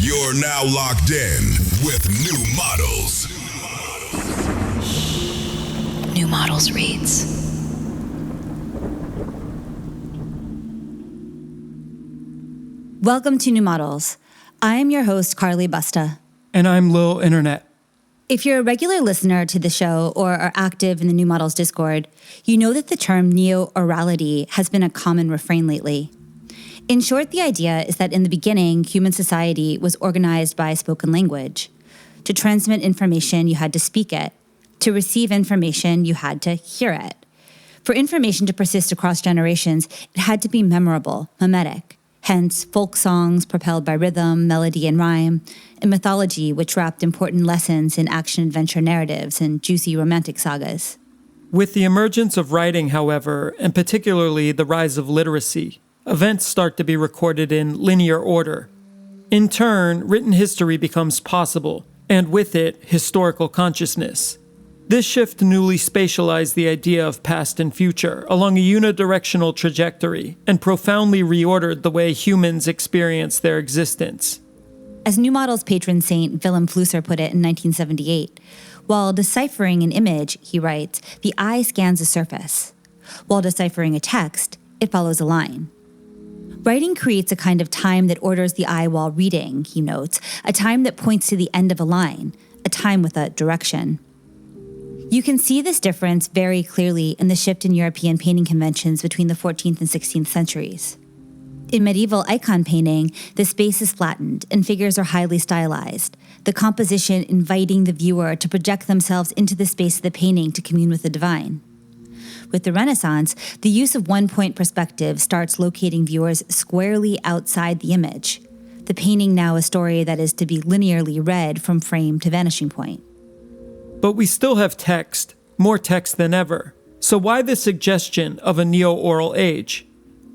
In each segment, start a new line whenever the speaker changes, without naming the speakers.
You're now locked in with New Models.
New Models reads.
Welcome to New Models. I am your host, Carly Busta.
And I'm Lil Internet.
If you're a regular listener to the show or are active in the New Models Discord, you know that the term Neo-Orality has been a common refrain lately. In short, the idea is that in the beginning, human society was organized by spoken language. To transmit information, you had to speak it. To receive information, you had to hear it. For information to persist across generations, it had to be memorable, mimetic. Hence, folk songs propelled by rhythm, melody, and rhyme, and mythology which wrapped important lessons in action-adventure narratives and juicy romantic sagas.
With the emergence of writing, however, and particularly the rise of literacy, events start to be recorded in linear order. In turn, written history becomes possible, and with it, historical consciousness. This shift newly spatialized the idea of past and future along a unidirectional trajectory and profoundly reordered the way humans experience their existence.
As New Models patron saint Willem Flusser put it in 1978, while deciphering an image, he writes, the eye scans a surface. While deciphering a text, it follows a line. Writing creates a kind of time that orders the eye while reading, he notes, a time that points to the end of a line, a time with a direction. You can see this difference very clearly in the shift in European painting conventions between the 14th and 16th centuries. In medieval icon painting, the space is flattened and figures are highly stylized, the composition inviting the viewer to project themselves into the space of the painting to commune with the divine. With the Renaissance, the use of one-point perspective starts locating viewers squarely outside the image, the painting now a story that is to be linearly read from frame to vanishing point.
But we still have text, more text than ever. So why the suggestion of a neo-oral age?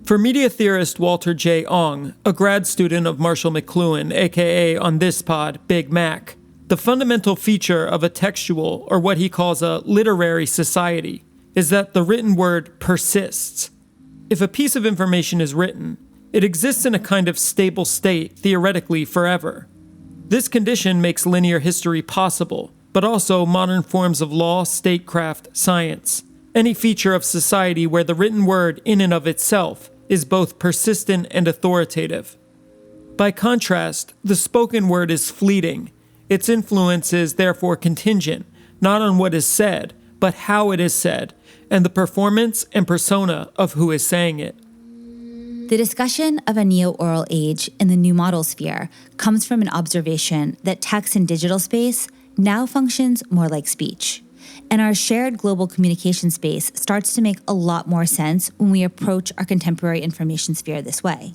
For media theorist Walter J. Ong, a grad student of Marshall McLuhan, aka on this pod, Big Mac, the fundamental feature of a textual, or what he calls a literary society, is that the written word persists. If a piece of information is written, it exists in a kind of stable state, theoretically forever. This condition makes linear history possible, but also modern forms of law, statecraft, science. Any feature of society where the written word in and of itself is both persistent and authoritative. By contrast, the spoken word is fleeting. Its influence is therefore contingent, not on what is said, but how it is said, and the performance and persona of who is saying it.
The discussion of a neo-oral age in the New Model sphere comes from an observation that text in digital space now functions more like speech. And our shared global communication space starts to make a lot more sense when we approach our contemporary information sphere this way.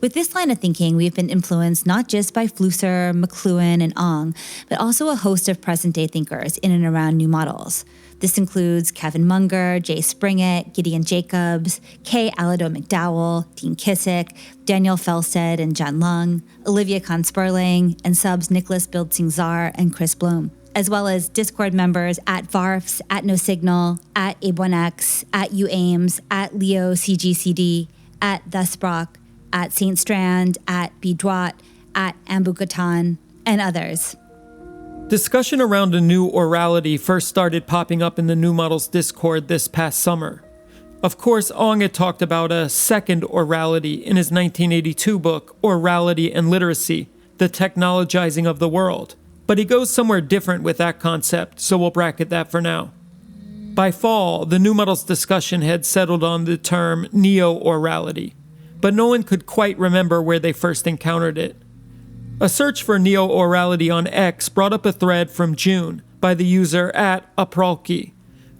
With this line of thinking, we've been influenced not just by Flusser, McLuhan, and Ong, but also a host of present-day thinkers in and around New Models. This includes Kevin Munger, Jay Springett, Gideon Jacobs, Kay Alado McDowell, Dean Kissick, Daniel Felstead and John Lung, Olivia Kahn-Sperling, and subs Nicholas Bildsing-Czar and Chris Bloom, as well as Discord members at Varfs, at No Signal, at A1X, at UAIMS, at Leo CGCD, at Thusbrock, at Saint Strand, at Bidwat, at Ambugatan, and others.
Discussion around a new orality first started popping up in the New Models Discord this past summer. Of course, Ong had talked about a second orality in his 1982 book, Orality and Literacy, The Technologizing of the World. But he goes somewhere different with that concept, so we'll bracket that for now. By fall, the New Models discussion had settled on the term neo-orality, but no one could quite remember where they first encountered it. A search for neo-orality on X brought up a thread from June by the user at Apralki,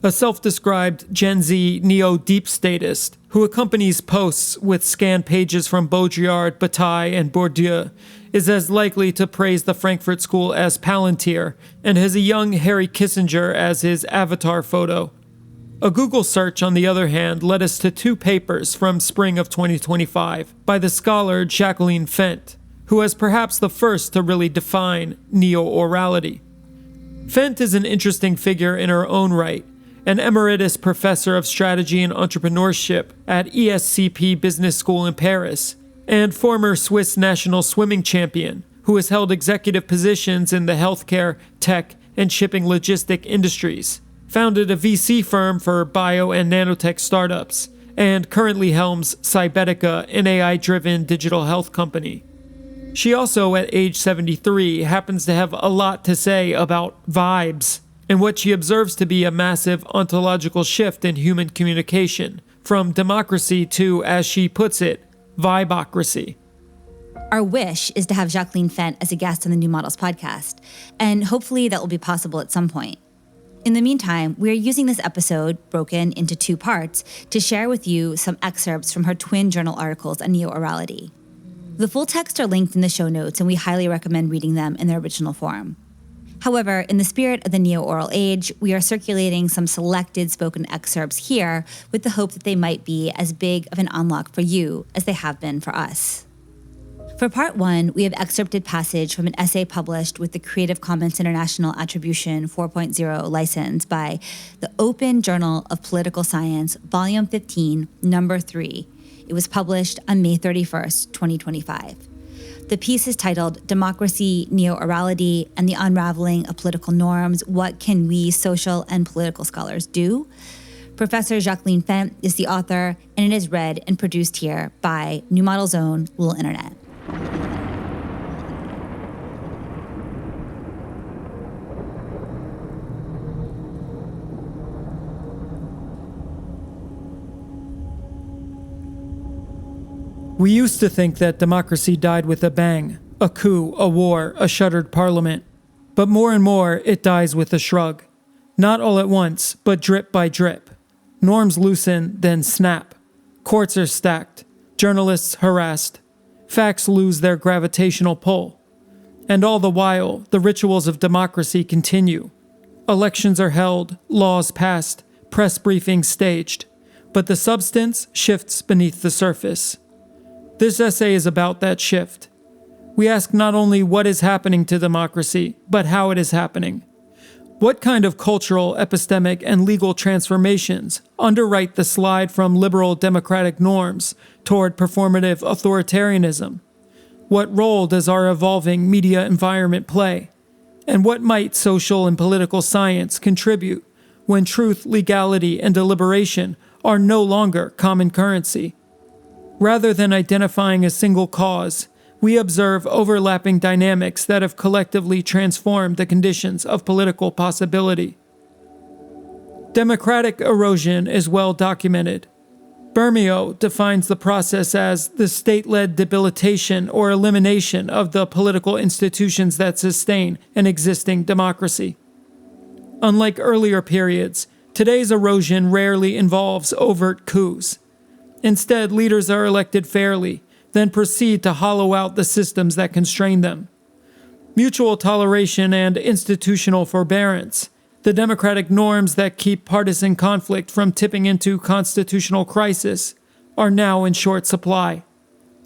a self-described Gen Z neo-deep statist who accompanies posts with scanned pages from Baudrillard, Bataille, and Bourdieu, is as likely to praise the Frankfurt School as Palantir and has a young Harry Kissinger as his avatar photo. A Google search, on the other hand, led us to two papers from spring of 2025 by the scholar Jacqueline Fendt, who was perhaps the first to really define neo-orality. Fendt is an interesting figure in her own right, an Emeritus professor of strategy and entrepreneurship at ESCP Business School in Paris, and former Swiss national swimming champion, who has held executive positions in the healthcare, tech, and shipping logistic industries, founded a VC firm for bio and nanotech startups, and currently helms Cybetica, an AI-driven digital health company. She also, at age 73, happens to have a lot to say about vibes, and what she observes to be a massive ontological shift in human communication, from democracy to, as she puts it, vibocracy.
Our wish is to have Jacqueline Fendt as a guest on the New Models podcast, and hopefully that will be possible at some point. In the meantime, we are using this episode, broken into 2 parts, to share with you some excerpts from her twin journal articles on Neo-Orality. The full texts are linked in the show notes, and we highly recommend reading them in their original form. However, in the spirit of the neo-oral age, we are circulating some selected spoken excerpts here with the hope that they might be as big of an unlock for you as they have been for us. For part 1, we have excerpted passage from an essay published with the Creative Commons International Attribution 4.0 license by the Open Journal of Political Science, Volume 15, Number 3. It was published on May 31st, 2025. The piece is titled Democracy, Neo-Orality, and the Unraveling of Political Norms. What can we social and political scholars do? Professor Jacqueline Fendt is the author, and it is read and produced here by New Model's own Lil Internet.
We used to think that democracy died with a bang, a coup, a war, a shuttered parliament. But more and more, it dies with a shrug. Not all at once, but drip by drip. Norms loosen, then snap. Courts are stacked. Journalists harassed. Facts lose their gravitational pull. And all the while, the rituals of democracy continue. Elections are held, laws passed, press briefings staged. But the substance shifts beneath the surface. This essay is about that shift. We ask not only what is happening to democracy, but how it is happening. What kind of cultural, epistemic, and legal transformations underwrite the slide from liberal democratic norms toward performative authoritarianism? What role does our evolving media environment play? And what might social and political science contribute when truth, legality, and deliberation are no longer common currency? Rather than identifying a single cause, we observe overlapping dynamics that have collectively transformed the conditions of political possibility. Democratic erosion is well documented. Bermeo defines the process as the state-led debilitation or elimination of the political institutions that sustain an existing democracy. Unlike earlier periods, today's erosion rarely involves overt coups. Instead, leaders are elected fairly, then proceed to hollow out the systems that constrain them. Mutual toleration and institutional forbearance, the democratic norms that keep partisan conflict from tipping into constitutional crisis, are now in short supply.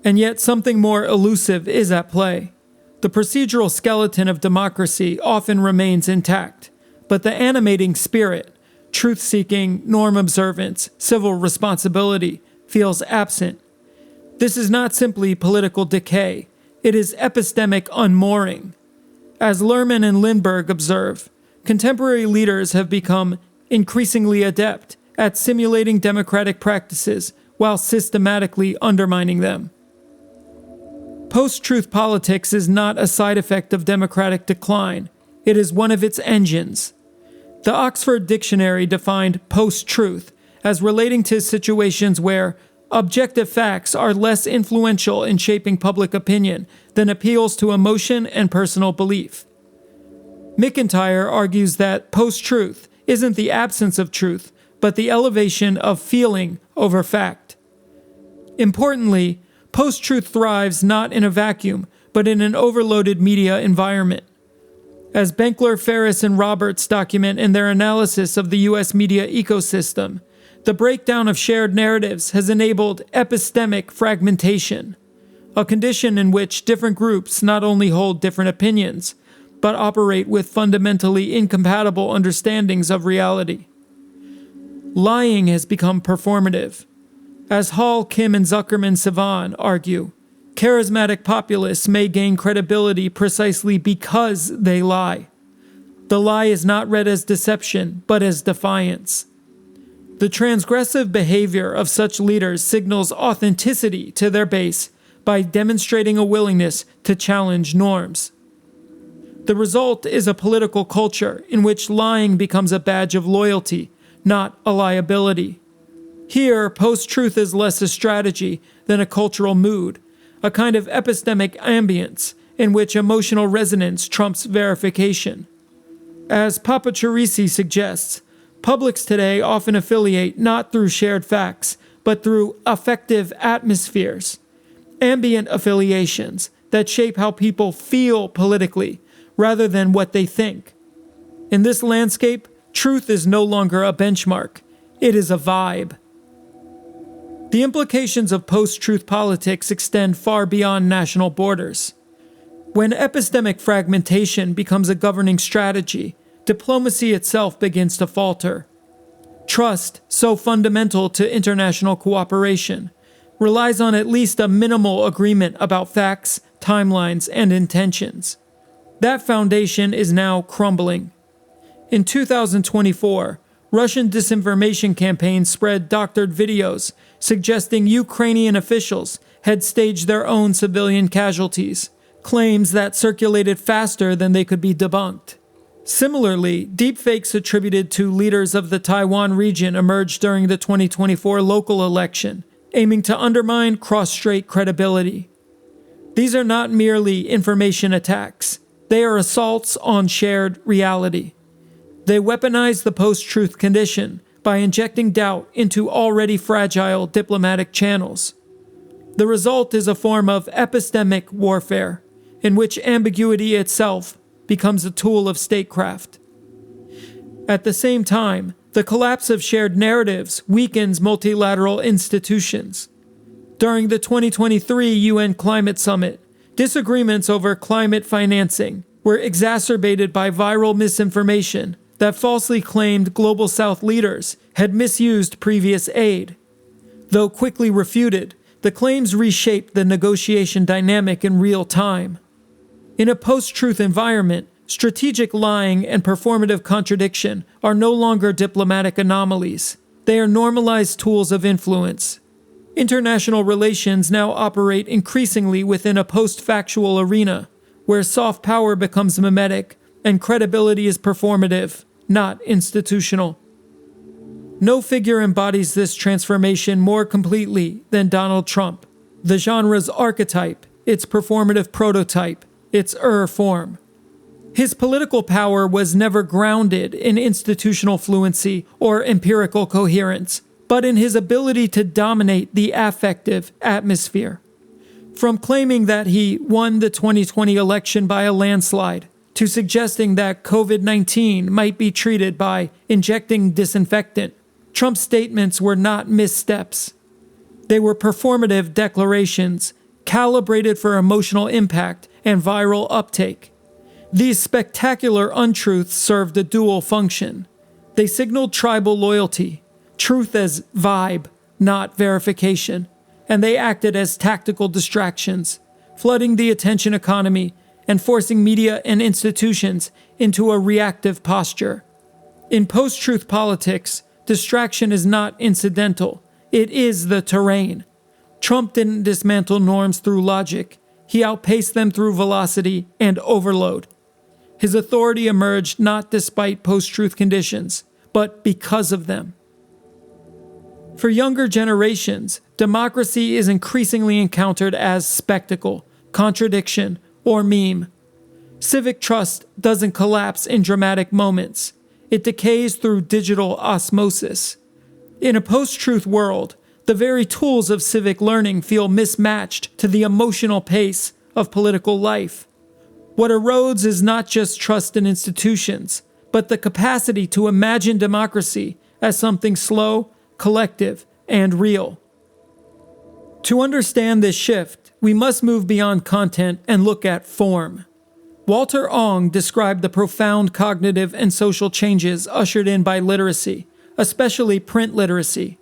And yet something more elusive is at play. The procedural skeleton of democracy often remains intact, but the animating spirit, truth-seeking, norm observance, civil responsibility, feels absent. This is not simply political decay, it is epistemic unmooring. As Lerman and Lindbergh observe, contemporary leaders have become increasingly adept at simulating democratic practices while systematically undermining them. Post-truth politics is not a side effect of democratic decline, it is one of its engines. The Oxford Dictionary defined post-truth as relating to situations where objective facts are less influential in shaping public opinion than appeals to emotion and personal belief. McIntyre argues that post-truth isn't the absence of truth, but the elevation of feeling over fact. Importantly, post-truth thrives not in a vacuum, but in an overloaded media environment. As Benkler, Ferris, and Roberts document in their analysis of the U.S. media ecosystem, the breakdown of shared narratives has enabled epistemic fragmentation, a condition in which different groups not only hold different opinions, but operate with fundamentally incompatible understandings of reality. Lying has become performative. As Hall, Kim, and Zuckerman-Sivan argue, Charismatic populists may gain credibility precisely because they lie. The lie is not read as deception, but as defiance. The transgressive behavior of such leaders signals authenticity to their base by demonstrating a willingness to challenge norms. The result is a political culture in which lying becomes a badge of loyalty, not a liability. Here, post-truth is less a strategy than a cultural mood, a kind of epistemic ambience in which emotional resonance trumps verification. As Papacherisi suggests, publics today often affiliate not through shared facts, but through affective atmospheres, ambient affiliations that shape how people feel politically rather than what they think. In this landscape, truth is no longer a benchmark, it is a vibe. The implications of post-truth politics extend far beyond national borders. When epistemic fragmentation becomes a governing strategy, diplomacy itself begins to falter. Trust, so fundamental to international cooperation, relies on at least a minimal agreement about facts, timelines, and intentions. That foundation is now crumbling. In 2024, Russian disinformation campaigns spread doctored videos suggesting Ukrainian officials had staged their own civilian casualties, claims that circulated faster than they could be debunked. Similarly, deepfakes attributed to leaders of the Taiwan region emerged during the 2024 local election, aiming to undermine cross-strait credibility. These are not merely information attacks. They are assaults on shared reality. They weaponize the post-truth condition by injecting doubt into already fragile diplomatic channels. The result is a form of epistemic warfare, in which ambiguity itself becomes a tool of statecraft. At the same time, the collapse of shared narratives weakens multilateral institutions. During the 2023 UN Climate Summit, disagreements over climate financing were exacerbated by viral misinformation that falsely claimed Global South leaders had misused previous aid. Though quickly refuted, the claims reshaped the negotiation dynamic in real time. In a post-truth environment, strategic lying and performative contradiction are no longer diplomatic anomalies. They are normalized tools of influence. International relations now operate increasingly within a post-factual arena, where soft power becomes mimetic and credibility is performative, not institutional. No figure embodies this transformation more completely than Donald Trump, the genre's archetype, its performative prototype, its form. His political power was never grounded in institutional fluency or empirical coherence, but in his ability to dominate the affective atmosphere. From claiming that he won the 2020 election by a landslide, to suggesting that COVID-19 might be treated by injecting disinfectant, Trump's statements were not missteps. They were performative declarations, calibrated for emotional impact and viral uptake. These spectacular untruths served a dual function. They signaled tribal loyalty, truth as vibe, not verification, and they acted as tactical distractions, flooding the attention economy and forcing media and institutions into a reactive posture. In post-truth politics, distraction is not incidental. It is the terrain. Trump didn't dismantle norms through logic. He outpaced them through velocity and overload. His authority emerged not despite post-truth conditions, but because of them. For younger generations, democracy is increasingly encountered as spectacle, contradiction, or meme. Civic trust doesn't collapse in dramatic moments. It decays through digital osmosis. In a post-truth world, the very tools of civic learning feel mismatched to the emotional pace of political life. What erodes is not just trust in institutions, but the capacity to imagine democracy as something slow, collective, and real. To understand this shift, we must move beyond content and look at form. Walter Ong described the profound cognitive and social changes ushered in by literacy, especially print literacy.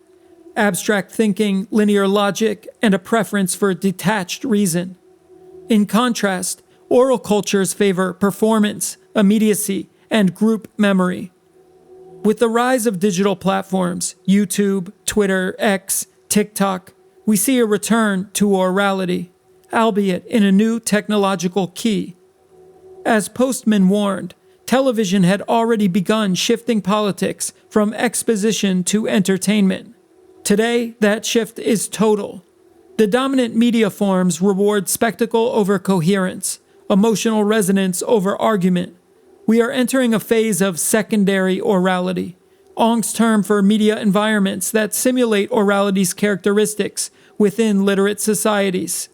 abstract thinking, linear logic, and a preference for detached reason. In contrast, oral cultures favor performance, immediacy, and group memory. With the rise of digital platforms, YouTube, Twitter, X, TikTok, we see a return to orality, albeit in a new technological key. As Postman warned, television had already begun shifting politics from exposition to entertainment. Today, that shift is total. The dominant media forms reward spectacle over coherence, emotional resonance over argument. We are entering a phase of secondary orality, Ong's term for media environments that simulate orality's characteristics within literate societies.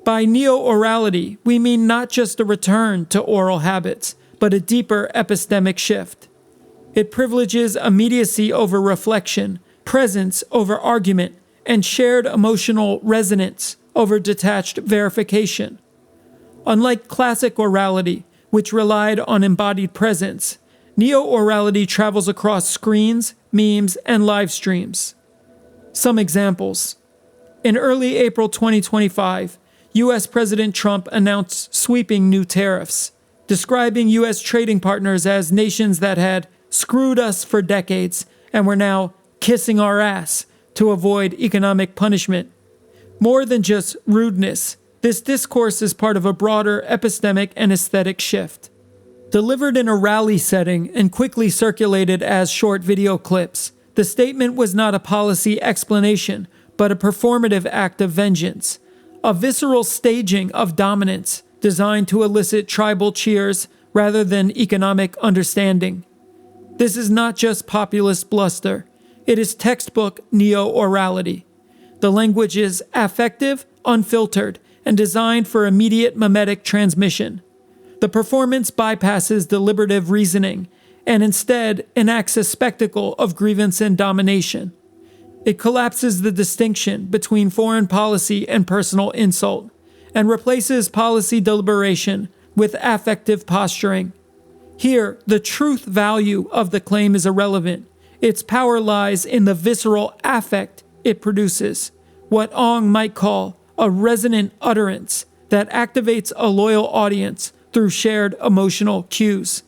By neo-orality, we mean not just a return to oral habits, but a deeper epistemic shift. It privileges immediacy over reflection, presence over argument, and shared emotional resonance over detached verification. Unlike classic orality, which relied on embodied presence, neo-orality travels across screens, memes, and live streams. Some examples. In early April 2025, U.S. President Trump announced sweeping new tariffs, describing U.S. trading partners as nations that had screwed us for decades and were now kissing our ass to avoid economic punishment. More than just rudeness, this discourse is part of a broader epistemic and aesthetic shift. Delivered in a rally setting and quickly circulated as short video clips, the statement was not a policy explanation, but a performative act of vengeance, a visceral staging of dominance designed to elicit tribal cheers rather than economic understanding. This is not just populist bluster. It is textbook neo-orality. The language is affective, unfiltered, and designed for immediate mimetic transmission. The performance bypasses deliberative reasoning and instead enacts a spectacle of grievance and domination. It collapses the distinction between foreign policy and personal insult and replaces policy deliberation with affective posturing. Here, the truth value of the claim is irrelevant. Its power lies in the visceral affect it produces, what Ong might call a resonant utterance that activates a loyal audience through shared emotional cues.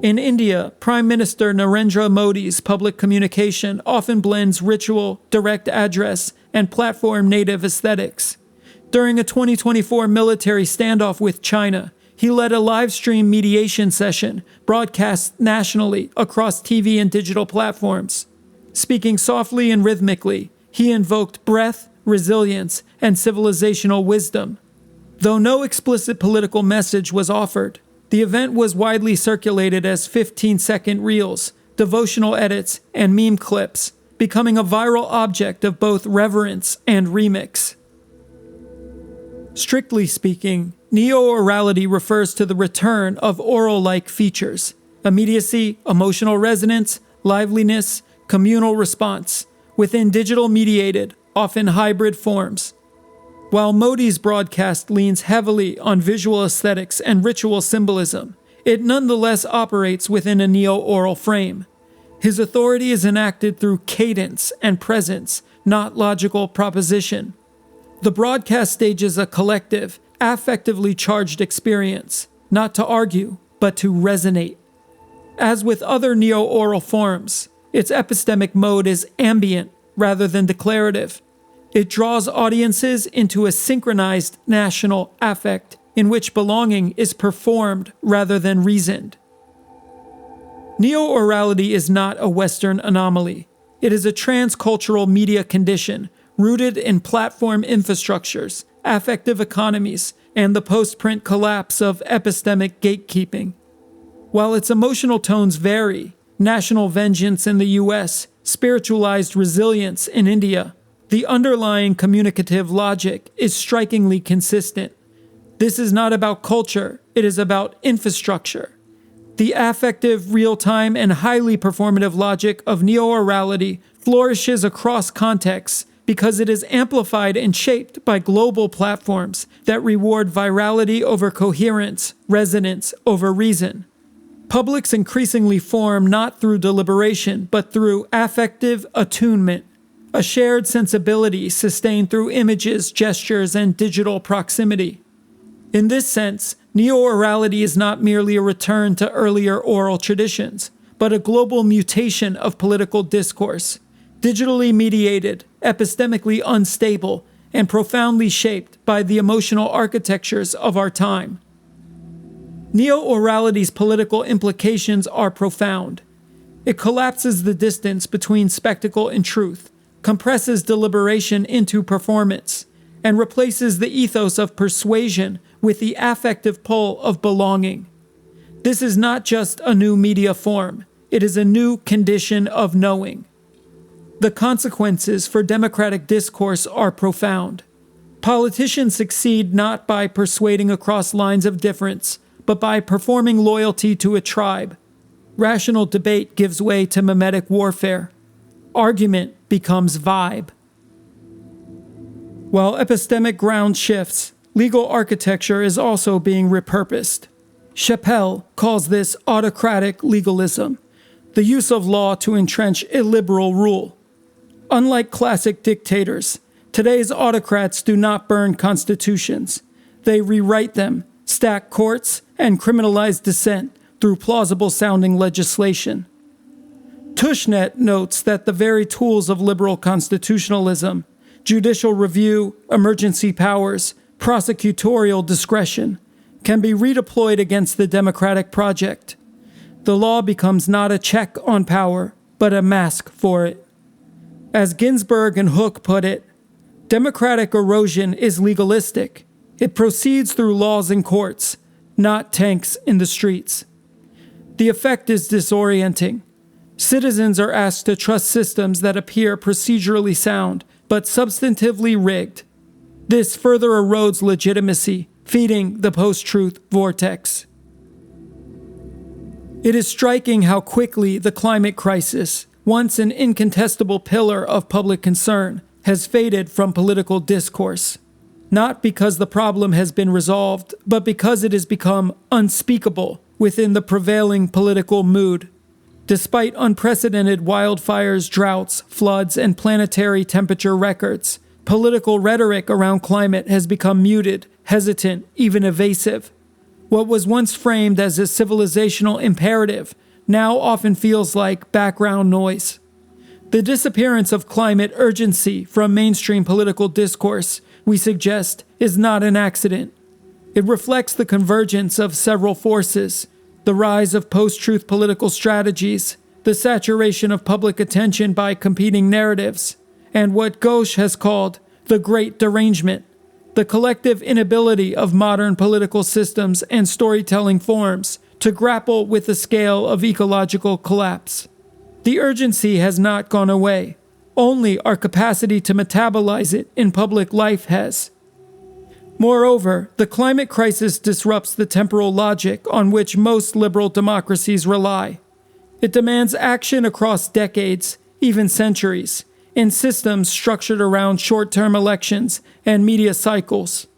In India, Prime Minister Narendra Modi's public communication often blends ritual, direct address, and platform-native aesthetics. During a 2024 military standoff with China, he led a live stream mediation session broadcast nationally across TV and digital platforms. Speaking softly and rhythmically, he invoked breath, resilience, and civilizational wisdom. Though no explicit political message was offered, the event was widely circulated as 15-second reels, devotional edits, and meme clips, becoming a viral object of both reverence and remix. Strictly speaking, neo-orality refers to the return of oral-like features, immediacy, emotional resonance, liveliness, communal response, within digital-mediated, often hybrid forms. While Modi's broadcast leans heavily on visual aesthetics and ritual symbolism, it nonetheless operates within a neo-oral frame. His authority is enacted through cadence and presence, not logical proposition. The broadcast stages a collective, affectively charged experience, not to argue, but to resonate. As with other neo-oral forms, its epistemic mode is ambient rather than declarative. It draws audiences into a synchronized national affect in which belonging is performed rather than reasoned. Neo-orality is not a Western anomaly. It is a transcultural media condition rooted in platform infrastructures, affective economies, and the post-print collapse of epistemic gatekeeping. While its emotional tones vary, national vengeance in the US, spiritualized resilience in India, the underlying communicative logic is strikingly consistent. This is not about culture, it is about infrastructure. The affective, real-time, and highly performative logic of neo-orality flourishes across contexts because it is amplified and shaped by global platforms that reward virality over coherence, resonance over reason. Publics increasingly form not through deliberation, but through affective attunement. a shared sensibility sustained through images, gestures, and digital proximity. In this sense, Neo-Orality is not merely a return to earlier oral traditions, but a global mutation of political discourse, digitally mediated, epistemically unstable, and profoundly shaped by the emotional architectures of our time. Neo-Orality's political implications are profound. It collapses the distance between spectacle and truth, compresses deliberation into performance, and replaces the ethos of persuasion with the affective pull of belonging. This is not just a new media form, it is a new condition of knowing. The consequences for democratic discourse are profound. Politicians succeed not by persuading across lines of difference, but by performing loyalty to a tribe. Rational debate gives way to mimetic warfare. Argument becomes vibe. While epistemic ground shifts, legal architecture is also being repurposed. Chappelle calls this autocratic legalism, the use of law to entrench illiberal rule. Unlike classic dictators, today's autocrats do not burn constitutions. They rewrite them, stack courts, and criminalize dissent through plausible-sounding legislation. Tushnet notes that the very tools of liberal constitutionalism, judicial review, emergency powers, prosecutorial discretion, can be redeployed against the democratic project. The law becomes not a check on power, but a mask for it. As Ginsburg and Hook put it, democratic erosion is legalistic. It proceeds through laws and courts, not tanks in the streets. The effect is disorienting. Citizens are asked to trust systems that appear procedurally sound, but substantively rigged. This further erodes legitimacy, feeding the post-truth vortex. It is striking how quickly the climate crisis, once an incontestable pillar of public concern, has faded from political discourse. Not because the problem has been resolved, but because it has become unspeakable within the prevailing political mood. Despite unprecedented wildfires, droughts, floods, and planetary temperature records, political rhetoric around climate has become muted, hesitant, even evasive. What was once framed as a civilizational imperative now often feels like background noise. The disappearance of climate urgency from mainstream political discourse, we suggest, is not an accident. It reflects the convergence of several forces: the rise of post-truth political strategies, the saturation of public attention by competing narratives, and what Ghosh has called the Great Derangement, the collective inability of modern political systems and storytelling forms to grapple with the scale of ecological collapse. The urgency has not gone away. Only our capacity to metabolize it in public life has. Moreover, the climate crisis disrupts the temporal logic on which most liberal democracies rely. It demands action across decades, even centuries, in systems structured around short-term elections and media cycles.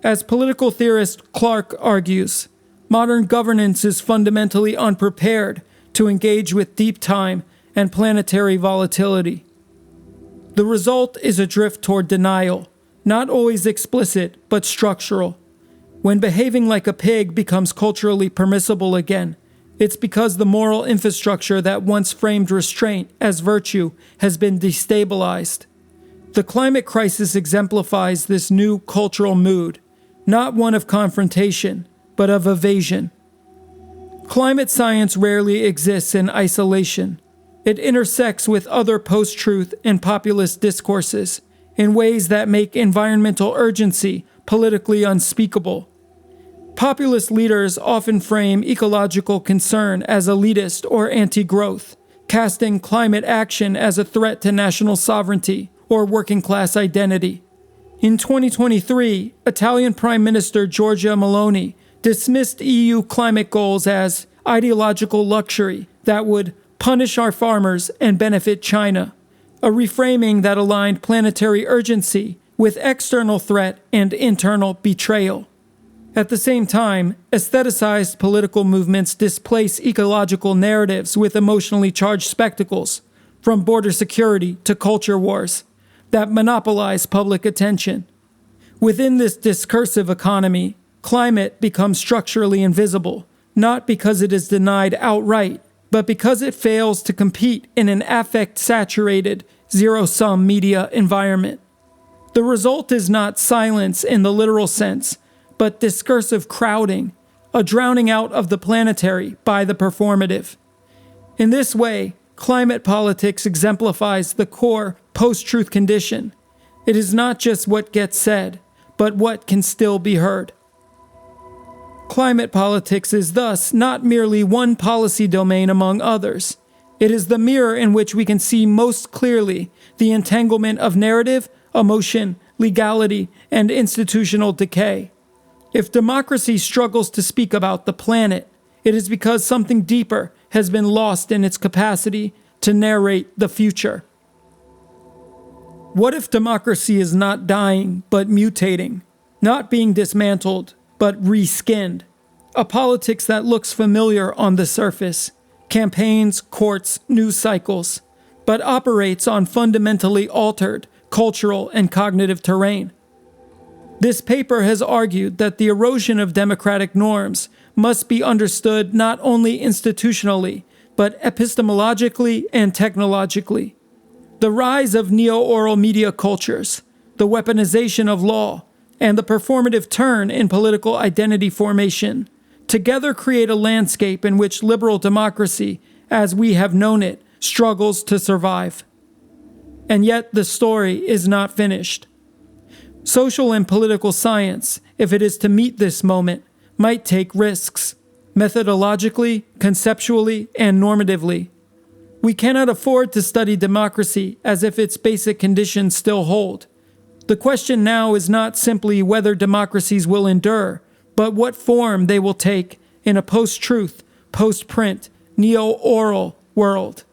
As political theorist Clark argues, modern governance is fundamentally unprepared to engage with deep time and planetary volatility. The result is a drift toward denial, not always explicit, but structural. When behaving like a pig becomes culturally permissible again, it's because the moral infrastructure that once framed restraint as virtue has been destabilized. The climate crisis exemplifies this new cultural mood, not one of confrontation, but of evasion. Climate science rarely exists in isolation. It intersects with other post-truth and populist discourses in ways that make environmental urgency politically unspeakable. Populist leaders often frame ecological concern as elitist or anti-growth, casting climate action as a threat to national sovereignty or working-class identity. In 2023, Italian Prime Minister Giorgia Meloni dismissed EU climate goals as ideological luxury that would punish our farmers and benefit China, a reframing that aligned planetary urgency with external threat and internal betrayal. At the same time, aestheticized political movements displace ecological narratives with emotionally charged spectacles, from border security to culture wars, that monopolize public attention. Within this discursive economy, climate becomes structurally invisible, not because it is denied outright, but because it fails to compete in an affect-saturated, zero-sum media environment. The result is not silence in the literal sense, but discursive crowding, a drowning out of the planetary by the performative. In this way, climate politics exemplifies the core post-truth condition. It is not just what gets said, but what can still be heard. Climate politics is thus not merely one policy domain among others. It is the mirror in which we can see most clearly the entanglement of narrative, emotion, legality, and institutional decay. If democracy struggles to speak about the planet, it is because something deeper has been lost in its capacity to narrate the future. What if democracy is not dying, but mutating, not being dismantled, but reskinned? A politics that looks familiar on the surface, campaigns, courts, news cycles, but operates on fundamentally altered cultural and cognitive terrain. This paper has argued that the erosion of democratic norms must be understood not only institutionally, but epistemologically and technologically. The rise of neo-oral media cultures, the weaponization of law, and the performative turn in political identity formation together create a landscape in which liberal democracy, as we have known it, struggles to survive. And yet the story is not finished. Social and political science, if it is to meet this moment, might take risks, methodologically, conceptually, and normatively. We cannot afford to study democracy as if its basic conditions still hold. The question now is not simply whether democracies will endure, but what form they will take in a post-truth, post-print, neo-oral world.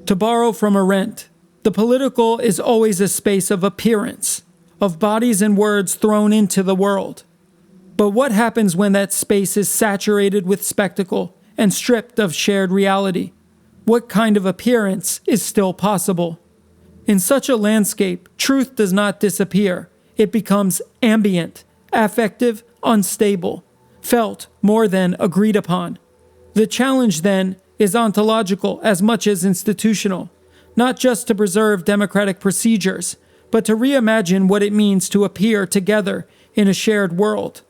To borrow from Arendt, the political is always a space of appearance, of bodies and words thrown into the world. But what happens when that space is saturated with spectacle and stripped of shared reality? What kind of appearance is still possible? In such a landscape, truth does not disappear. It becomes ambient, affective, unstable, felt more than agreed upon. The challenge, then, is ontological as much as institutional, not just to preserve democratic procedures, but to reimagine what it means to appear together in a shared world.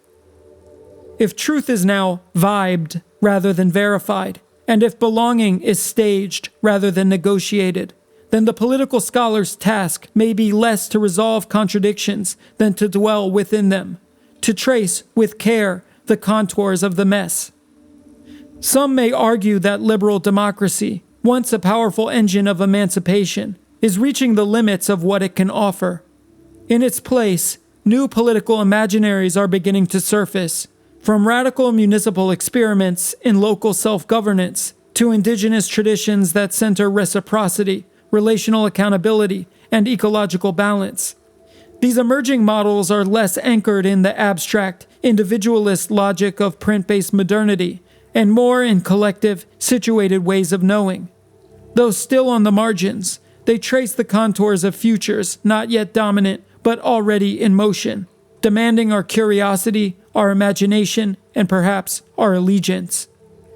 If truth is now vibed rather than verified, and if belonging is staged rather than negotiated, then the political scholar's task may be less to resolve contradictions than to dwell within them, to trace with care the contours of the mess. Some may argue that liberal democracy, once a powerful engine of emancipation, is reaching the limits of what it can offer. In its place, new political imaginaries are beginning to surface, from radical municipal experiments in local self-governance to indigenous traditions that center reciprocity, relational accountability, and ecological balance. These emerging models are less anchored in the abstract, individualist logic of print-based modernity, and more in collective, situated ways of knowing. Though still on the margins, they trace the contours of futures not yet dominant, but already in motion, demanding our curiosity, our imagination, and perhaps our allegiance.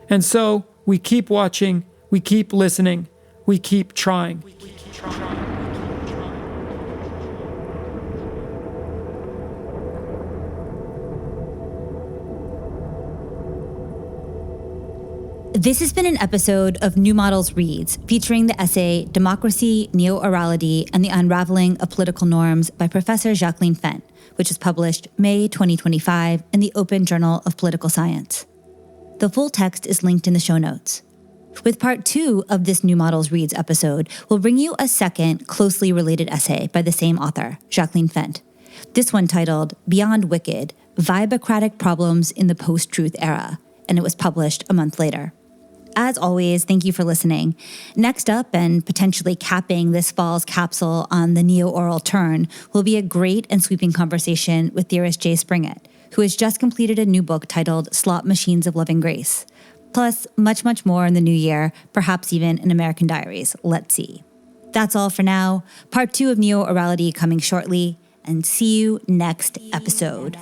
And so, we keep watching, we keep listening, we keep trying.
This has been an episode of New Models Reads, featuring the essay Democracy, Neo-Orality, and the Unraveling of Political Norms by Professor Jacqueline Fendt, which was published May 2025 in the Open Journal of Political Science. The full text is linked in the show notes. With part 2 of this New Models Reads episode, we'll bring you a second closely related essay by the same author, Jacqueline Fendt. This one titled Beyond Wicked, Vibocratic Problems in the Post-Truth Era, and it was published a month later. As always, thank you for listening. Next up, and potentially capping this fall's capsule on the neo-oral turn, will be a great and sweeping conversation with theorist Jay Springett, who has just completed a new book titled Slot Machines of Loving Grace. Plus, much, much more in the new year, perhaps even in American Diaries. Let's see. That's all for now. Part 2 of Neo-Orality coming shortly, and see you next episode.